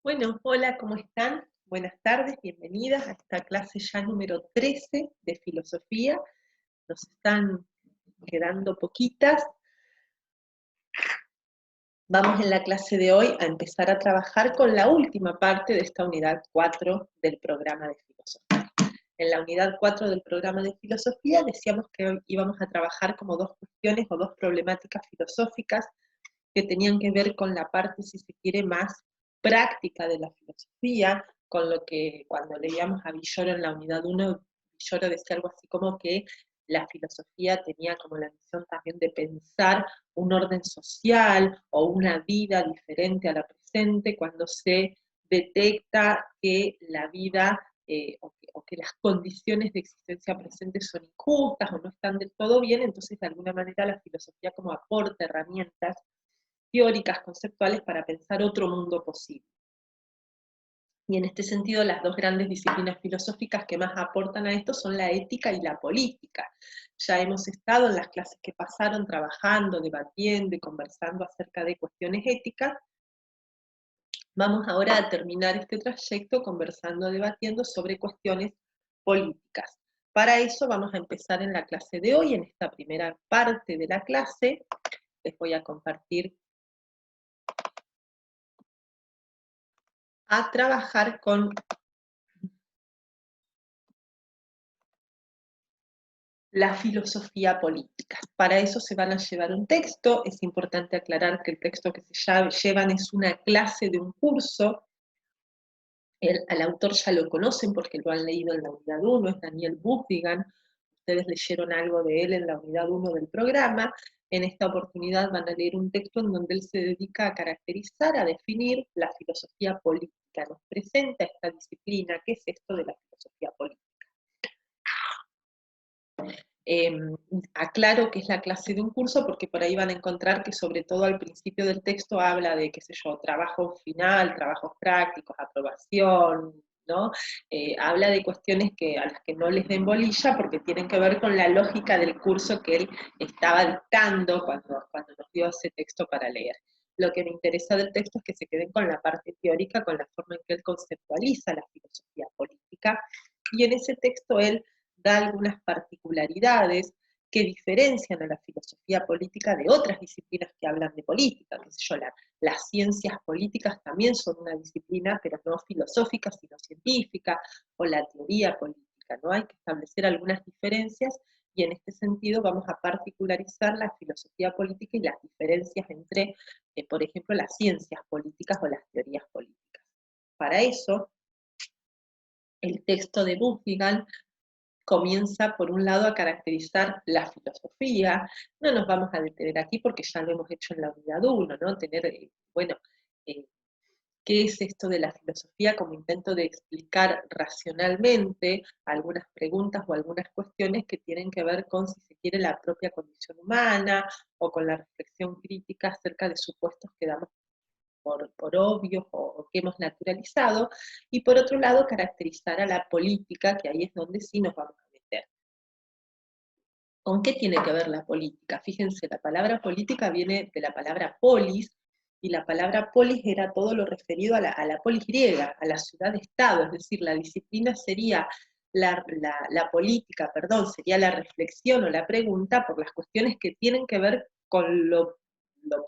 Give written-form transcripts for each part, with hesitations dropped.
Bueno, hola, ¿cómo están? Buenas tardes, bienvenidas a esta clase ya número 13 de filosofía. Nos están quedando poquitas. Vamos en la clase de hoy a empezar a trabajar con la última parte de esta unidad 4 del programa de filosofía. En la unidad 4 del programa de filosofía decíamos que hoy íbamos a trabajar como dos cuestiones o dos problemáticas filosóficas que tenían que ver con la parte, si se quiere, más práctica de la filosofía, con lo que cuando leíamos a Villoro en la unidad 1, Villoro decía algo así como que la filosofía tenía como la misión también de pensar un orden social o una vida diferente a la presente cuando se detecta que la vida o que las condiciones de existencia presente son injustas o no están del todo bien, entonces de alguna manera la filosofía como aporta herramientas teóricas, conceptuales para pensar otro mundo posible. Y en este sentido, las dos grandes disciplinas filosóficas que más aportan a esto son la ética y la política. Ya hemos estado en las clases que pasaron trabajando, debatiendo y conversando acerca de cuestiones éticas. Vamos ahora a terminar este trayecto conversando, debatiendo sobre cuestiones políticas. Para eso vamos a empezar en la clase de hoy, en esta primera parte de la clase. Les voy a compartir a trabajar con la filosofía política. Para eso se van a llevar un texto. Es importante aclarar que el texto que se llevan es una clase de un curso. Al autor ya lo conocen porque lo han leído en la unidad 1, es Daniel Buchbigan. Ustedes leyeron algo de él en la unidad 1 del programa. En esta oportunidad van a leer un texto en donde él se dedica a caracterizar, a definir la filosofía política. Nos presenta esta disciplina, ¿qué es esto de la filosofía política? Aclaro que es la clase de un curso porque por ahí van a encontrar que sobre todo al principio del texto habla de, qué sé yo, trabajo final, trabajos prácticos, aprobación, ¿no? Habla de cuestiones a las que no les den bolilla porque tienen que ver con la lógica del curso que él estaba dictando cuando nos dio ese texto para leer. Lo que me interesa del texto es que se queden con la parte teórica, con la forma en que él conceptualiza la filosofía política, y en ese texto él da algunas particularidades que diferencian a la filosofía política de otras disciplinas que hablan de política, qué sé yo, las ciencias políticas también son una disciplina, pero no filosófica, sino científica, o la teoría política, ¿no? Hay que establecer algunas diferencias, y en este sentido vamos a particularizar la filosofía política y las diferencias entre, por ejemplo, las ciencias políticas o las teorías políticas. Para eso, el texto de Buchbigan comienza por un lado a caracterizar la filosofía. No nos vamos a detener aquí porque ya lo hemos hecho en la unidad 1, ¿no? Eh, ¿Qué es esto de la filosofía como intento de explicar racionalmente algunas preguntas o algunas cuestiones que tienen que ver con, si se quiere, la propia condición humana o con la reflexión crítica acerca de supuestos que damos por obvios o que hemos naturalizado, y por otro lado caracterizar a la política, que ahí es donde sí nos vamos a meter. ¿Con qué tiene que ver la política? Fíjense, la palabra política viene de la palabra polis, y la palabra polis era todo lo referido a la polis griega, a la ciudad-estado, es decir, la disciplina sería la política, perdón, sería la reflexión o la pregunta por las cuestiones que tienen que ver con lo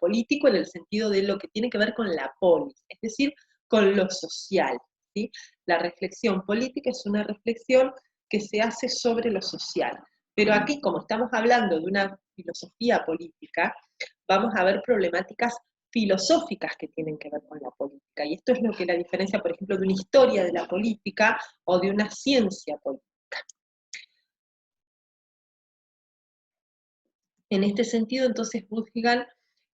político en el sentido de lo que tiene que ver con la polis, es decir, con lo social, ¿sí? La reflexión política es una reflexión que se hace sobre lo social. Pero aquí, como estamos hablando de una filosofía política, vamos a ver problemáticas filosóficas que tienen que ver con la política. Y esto es lo que la diferencia, por ejemplo, de una historia de la política o de una ciencia política. En este sentido, entonces, Buchbigan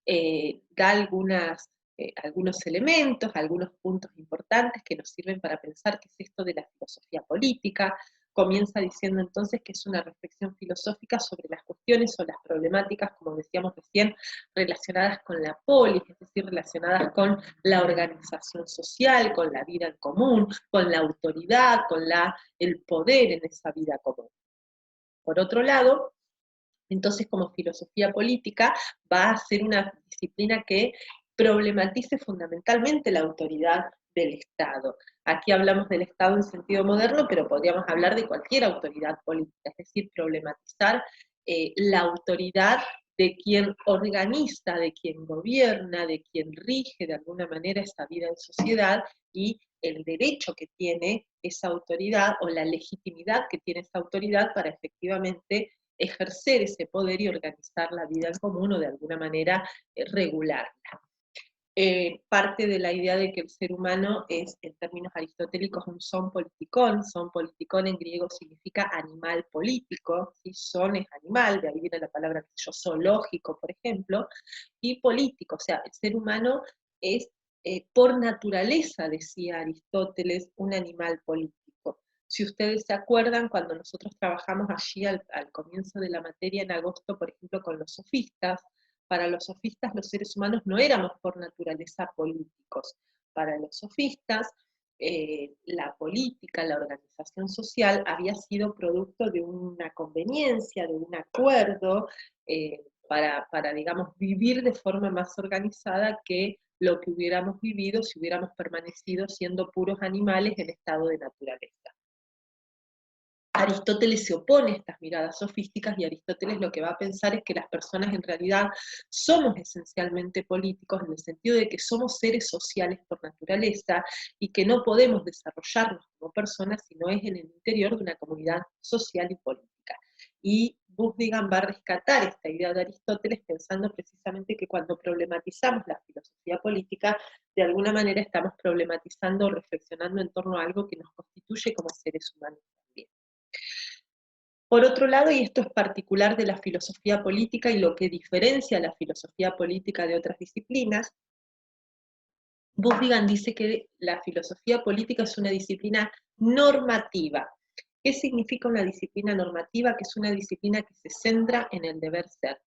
da algunos elementos, algunos puntos importantes que nos sirven para pensar qué es esto de la filosofía política. Comienza diciendo entonces que es una reflexión filosófica sobre las cuestiones o las problemáticas, como decíamos recién, relacionadas con la polis, es decir, relacionadas con la organización social, con la vida en común, con la autoridad, con el poder en esa vida común. Por otro lado, entonces, como filosofía política, va a ser una disciplina que problematice fundamentalmente la autoridad del Estado. Aquí hablamos del Estado en sentido moderno, pero podríamos hablar de cualquier autoridad política, es decir, problematizar la autoridad de quien organiza, de quien gobierna, de quien rige de alguna manera esa vida en sociedad y el derecho que tiene esa autoridad o la legitimidad que tiene esa autoridad para efectivamente ejercer ese poder y organizar la vida en común o de alguna manera regularla. Parte de la idea de que el ser humano es, en términos aristotélicos, un son politicón en griego significa animal político, ¿sí? Son es animal, de ahí viene la palabra que yo, zoológico, por ejemplo, y político, o sea, el ser humano es, por naturaleza, decía Aristóteles, un animal político. Si ustedes se acuerdan, cuando nosotros trabajamos allí al comienzo de la materia en agosto, por ejemplo, con los sofistas, para los sofistas los seres humanos no éramos por naturaleza políticos. Para los sofistas la política, la organización social había sido producto de una conveniencia, de un acuerdo, digamos, vivir de forma más organizada que lo que hubiéramos vivido si hubiéramos permanecido siendo puros animales en estado de naturaleza. Aristóteles se opone a estas miradas sofísticas y Aristóteles lo que va a pensar es que las personas en realidad somos esencialmente políticos en el sentido de que somos seres sociales por naturaleza y que no podemos desarrollarnos como personas si no es en el interior de una comunidad social y política. Y Busdigan va a rescatar esta idea de Aristóteles pensando precisamente que cuando problematizamos la filosofía política, de alguna manera estamos problematizando o reflexionando en torno a algo que nos constituye como seres humanos también. Por otro lado, y esto es particular de la filosofía política y lo que diferencia a la filosofía política de otras disciplinas, Busdigan dice que la filosofía política es una disciplina normativa. ¿Qué significa una disciplina normativa? Que es una disciplina que se centra en el deber ser.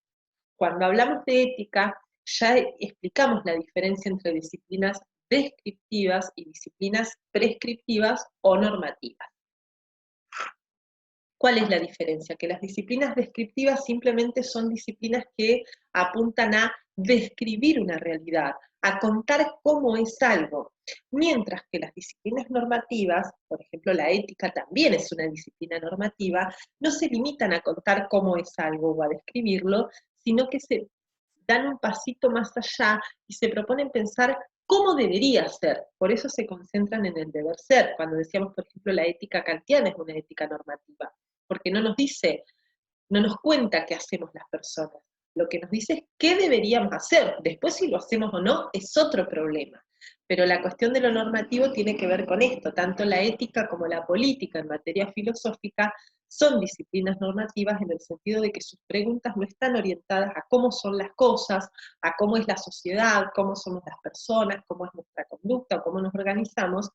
Cuando hablamos de ética, ya explicamos la diferencia entre disciplinas descriptivas y disciplinas prescriptivas o normativas. ¿Cuál es la diferencia? Que las disciplinas descriptivas simplemente son disciplinas que apuntan a describir una realidad, a contar cómo es algo, mientras que las disciplinas normativas, por ejemplo la ética también es una disciplina normativa, no se limitan a contar cómo es algo o a describirlo, sino que se dan un pasito más allá y se proponen pensar cómo debería ser. Por eso se concentran en el deber ser. Cuando decíamos, por ejemplo, la ética kantiana es una ética normativa, porque no nos dice, no nos cuenta qué hacemos las personas. Lo que nos dice es qué deberíamos hacer. Después si lo hacemos o no es otro problema. Pero la cuestión de lo normativo tiene que ver con esto. Tanto la ética como la política en materia filosófica son disciplinas normativas en el sentido de que sus preguntas no están orientadas a cómo son las cosas, a cómo es la sociedad, cómo somos las personas, cómo es nuestra conducta, cómo nos organizamos,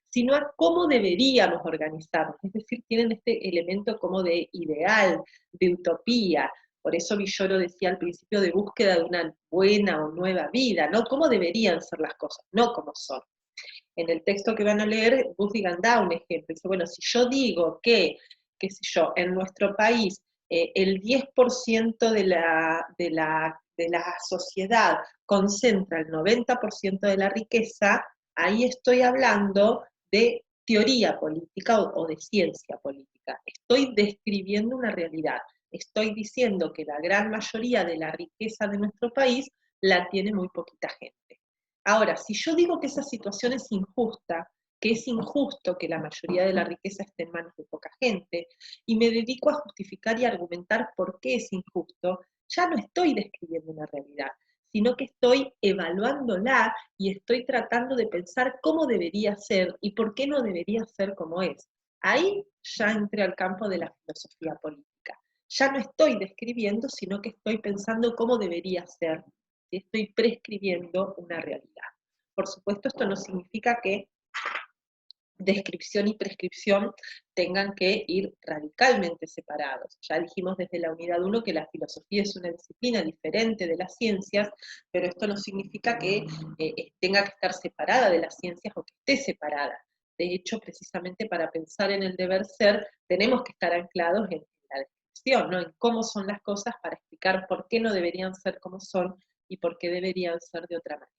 sino a cómo deberíamos organizarnos. Es decir, tienen este elemento como de ideal, de utopía. Por eso Villoro decía al principio de búsqueda de una buena o nueva vida, ¿no? ¿Cómo deberían ser las cosas? No como son. En el texto que van a leer, Busdigan da un ejemplo. Dice, bueno, si yo digo que, qué sé yo, en nuestro país el 10% de la sociedad concentra el 90% de la riqueza, ahí estoy hablando de teoría política o de ciencia política. Estoy describiendo una realidad. Estoy diciendo que la gran mayoría de la riqueza de nuestro país la tiene muy poquita gente. Ahora, si yo digo que esa situación es injusta, que es injusto que la mayoría de la riqueza esté en manos de poca gente, y me dedico a justificar y argumentar por qué es injusto, ya no estoy describiendo una realidad, sino que estoy evaluándola y estoy tratando de pensar cómo debería ser y por qué no debería ser como es. Ahí ya entré al campo de la filosofía política. Ya no estoy describiendo, sino que estoy pensando cómo debería ser. Estoy prescribiendo una realidad. Por supuesto, esto no significa que descripción y prescripción tengan que ir radicalmente separados. Ya dijimos desde la unidad 1 que la filosofía es una disciplina diferente de las ciencias, pero esto no significa que tenga que estar separada de las ciencias o que esté separada. De hecho, precisamente para pensar en el deber ser, tenemos que estar anclados en la descripción, ¿no? En cómo son las cosas para explicar por qué no deberían ser como son y por qué deberían ser de otra manera.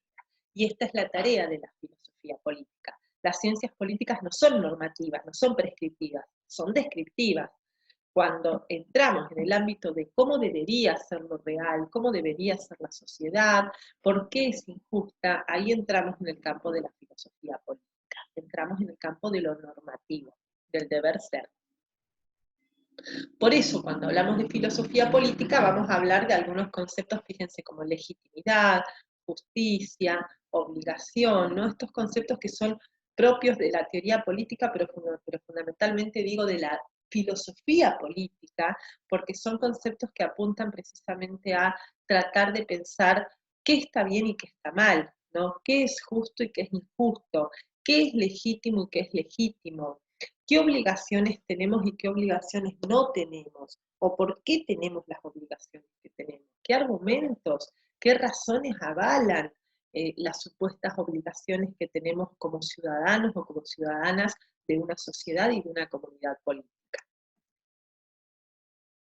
Y esta es la tarea de la filosofía filosofía política. Las ciencias políticas no son normativas, no son prescriptivas, son descriptivas. Cuando entramos en el ámbito de cómo debería ser lo real, cómo debería ser la sociedad, por qué es injusta, ahí entramos en el campo de la filosofía política, entramos en el campo de lo normativo, del deber ser. Por eso, cuando hablamos de filosofía política, vamos a hablar de algunos conceptos, fíjense, como legitimidad, justicia, obligación, ¿no? Estos conceptos que son propios de la teoría política, pero fundamentalmente digo de la filosofía política, porque son conceptos que apuntan precisamente a tratar de pensar qué está bien y qué está mal, ¿no? ¿Qué es justo y qué es injusto? ¿Qué es legítimo y qué es legítimo? ¿Qué obligaciones tenemos y qué obligaciones no tenemos? ¿O por qué tenemos las obligaciones que tenemos? ¿Qué argumentos, qué razones avalan las supuestas obligaciones que tenemos como ciudadanos o como ciudadanas de una sociedad y de una comunidad política?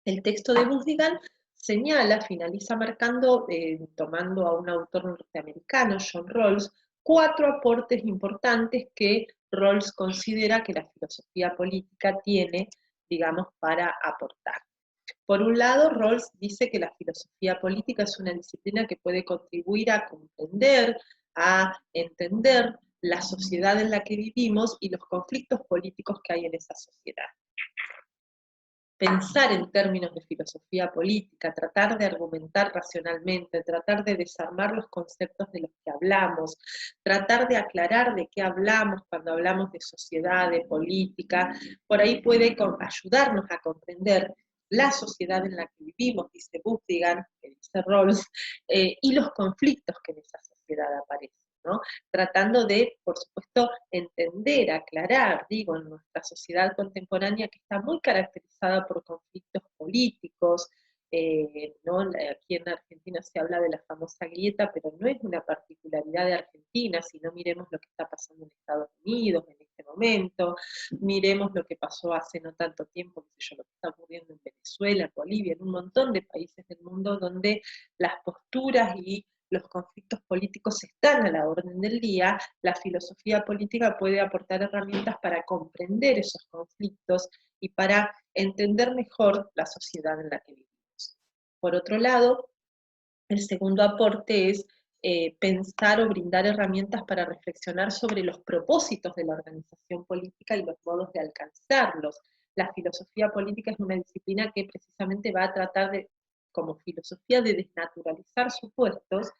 El texto de Busdigan señala, finaliza marcando, tomando a un autor norteamericano, John Rawls, 4 aportes importantes que Rawls considera que la filosofía política tiene, digamos, para aportar. Por un lado, Rawls dice que la filosofía política es una disciplina que puede contribuir a comprender, a entender la sociedad en la que vivimos y los conflictos políticos que hay en esa sociedad. Pensar en términos de filosofía política, tratar de argumentar racionalmente, tratar de desarmar los conceptos de los que hablamos, tratar de aclarar de qué hablamos cuando hablamos de sociedad, de política, por ahí puede ayudarnos a comprender la sociedad en la que vivimos, dice Busdigan, que dice Rawls, y los conflictos que en esa sociedad aparecen, ¿no? Tratando de, por supuesto, entender, aclarar, digo, en nuestra sociedad contemporánea que está muy caracterizada por conflictos políticos, ¿no? Aquí en Argentina se habla de la famosa grieta, pero no es una particularidad de Argentina, sino miremos lo que está pasando en Estados Unidos en este momento, miremos lo que pasó hace no tanto tiempo, qué sé yo, lo que está ocurriendo en Venezuela, en Bolivia, en un montón de países del mundo donde las posturas y los conflictos políticos están a la orden del día, la filosofía política puede aportar herramientas para comprender esos conflictos y para entender mejor la sociedad en la que vivimos. Por otro lado, el segundo aporte es pensar o brindar herramientas para reflexionar sobre los propósitos de la organización política y los modos de alcanzarlos. La filosofía política es una disciplina que precisamente va a tratar de, como filosofía, de desnaturalizar supuestos,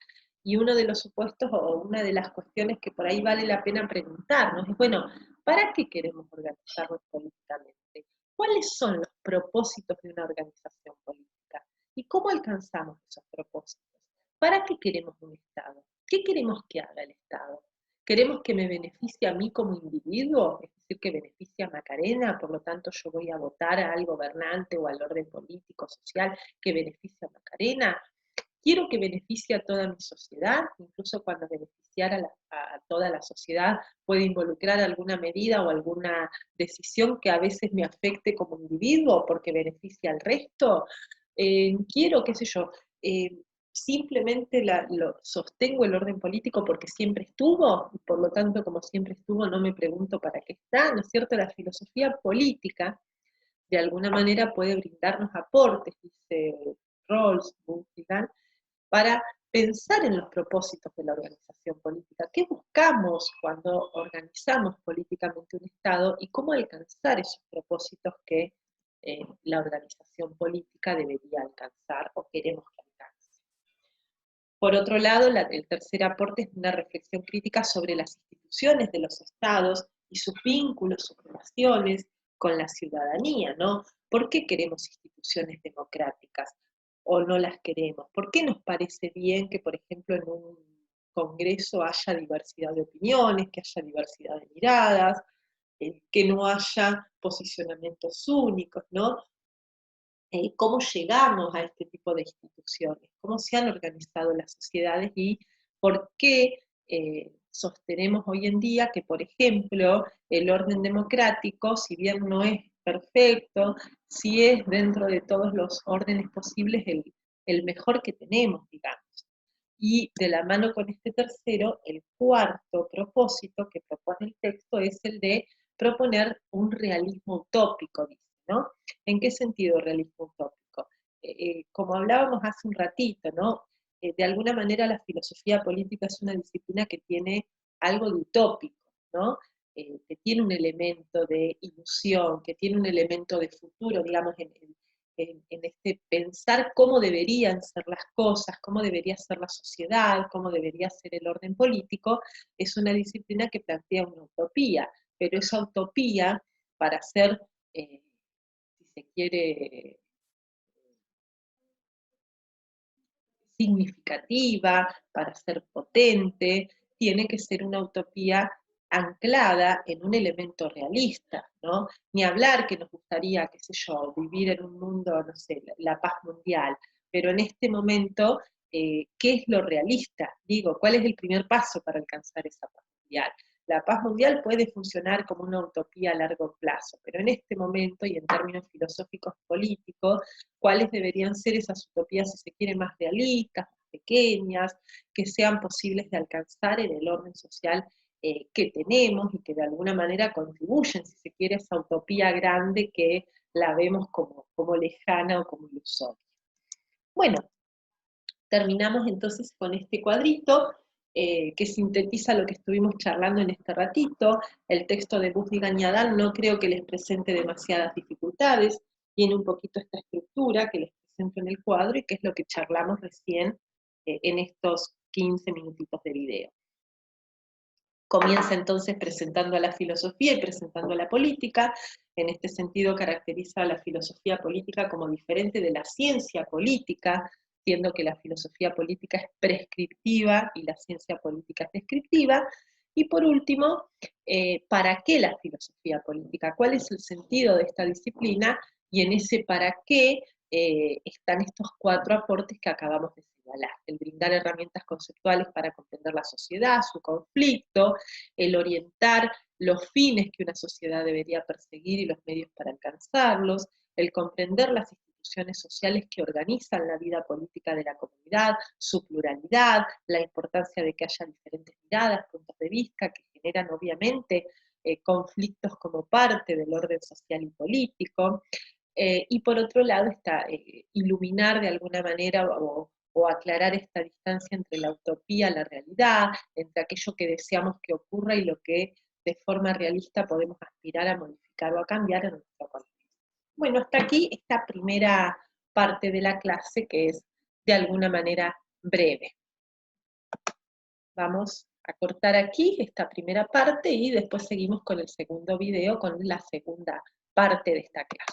y uno de los supuestos o una de las cuestiones que por ahí vale la pena preguntarnos es, bueno, ¿para qué queremos organizarnos políticamente? ¿Cuáles son los propósitos de una organización política? ¿Y cómo alcanzamos esos propósitos? ¿Para qué queremos un Estado? ¿Qué queremos que haga el Estado? ¿Queremos que me beneficie a mí como individuo? Es decir, que beneficie a Macarena, por lo tanto yo voy a votar al gobernante o al orden político, social, que beneficie a Macarena. Quiero que beneficie a toda mi sociedad, incluso cuando beneficiar a toda la sociedad puede involucrar alguna medida o alguna decisión que a veces me afecte como individuo porque beneficia al resto. Quiero, qué sé yo, simplemente sostengo el orden político porque siempre estuvo, y por lo tanto, como siempre estuvo, no me pregunto para qué está, ¿no es cierto? La filosofía política, de alguna manera, puede brindarnos aportes, dice Rawls, Busdigan, para pensar en los propósitos de la organización política. ¿Qué buscamos cuando organizamos políticamente un Estado y cómo alcanzar esos propósitos que la organización política debería alcanzar o queremos que alcance? Por otro lado, el tercer aporte es una reflexión crítica sobre las instituciones de los estados y sus vínculos, sus relaciones con la ciudadanía, ¿no? ¿Por qué queremos instituciones democráticas o no las queremos? ¿Por qué nos parece bien que, por ejemplo, en un congreso haya diversidad de opiniones, que haya diversidad de miradas, que no haya posicionamientos únicos, ¿no? ¿Cómo llegamos a este tipo de instituciones? ¿Cómo se han organizado las sociedades y por qué sostenemos hoy en día que, por ejemplo, el orden democrático, si bien no es perfecto, sí es dentro de todos los órdenes posibles el mejor que tenemos, digamos? Y de la mano con este tercero, el cuarto propósito que propone el texto es el de proponer un realismo utópico, dice, ¿no? ¿En qué sentido realismo utópico? Como hablábamos hace un ratito, ¿no? De alguna manera la filosofía política es una disciplina que tiene algo de utópico, ¿no? Que tiene un elemento de ilusión, que tiene un elemento de futuro, digamos, en este pensar cómo deberían ser las cosas, cómo debería ser la sociedad, cómo debería ser el orden político, es una disciplina que plantea una utopía, pero esa utopía, para ser, si se quiere, significativa, para ser potente, tiene que ser una utopía anclada en un elemento realista, ¿no? Ni hablar que nos gustaría, qué sé yo, vivir en un mundo, no sé, la paz mundial, pero en este momento, ¿qué es lo realista? Digo, ¿cuál es el primer paso para alcanzar esa paz mundial? La paz mundial puede funcionar como una utopía a largo plazo, pero en este momento y en términos filosóficos políticos, cuáles deberían ser esas utopías, si se quiere, más realistas, más pequeñas, que sean posibles de alcanzar en el orden social que tenemos y que de alguna manera contribuyen, si se quiere, a esa utopía grande que la vemos como lejana o como ilusoria. Bueno, terminamos entonces con este cuadrito que sintetiza lo que estuvimos charlando en este ratito. El texto de Busdigan y Adán no creo que les presente demasiadas dificultades, tiene un poquito esta estructura que les presento en el cuadro y que es lo que charlamos recién en estos 15 minutitos de video. Comienza entonces presentando a la filosofía y presentando a la política. En este sentido caracteriza a la filosofía política como diferente de la ciencia política, siendo que la filosofía política es prescriptiva y la ciencia política es descriptiva. Y por último, ¿para qué la filosofía política? ¿Cuál es el sentido de esta disciplina? Y en ese para qué están estos 4 aportes que acabamos de señalar. El brindar herramientas conceptuales para comprender la sociedad, su conflicto, el orientar los fines que una sociedad debería perseguir y los medios para alcanzarlos, el comprender las instituciones sociales que organizan la vida política de la comunidad, su pluralidad, la importancia de que haya diferentes miradas, puntos de vista que generan obviamente conflictos como parte del orden social y político. Y por otro lado está iluminar de alguna manera o aclarar esta distancia entre la utopía y la realidad, entre aquello que deseamos que ocurra y lo que de forma realista podemos aspirar a modificar o a cambiar en nuestro contexto. Bueno, hasta aquí esta primera parte de la clase que es de alguna manera breve. Vamos a cortar aquí esta primera parte y después seguimos con el segundo video, con la segunda parte de esta clase.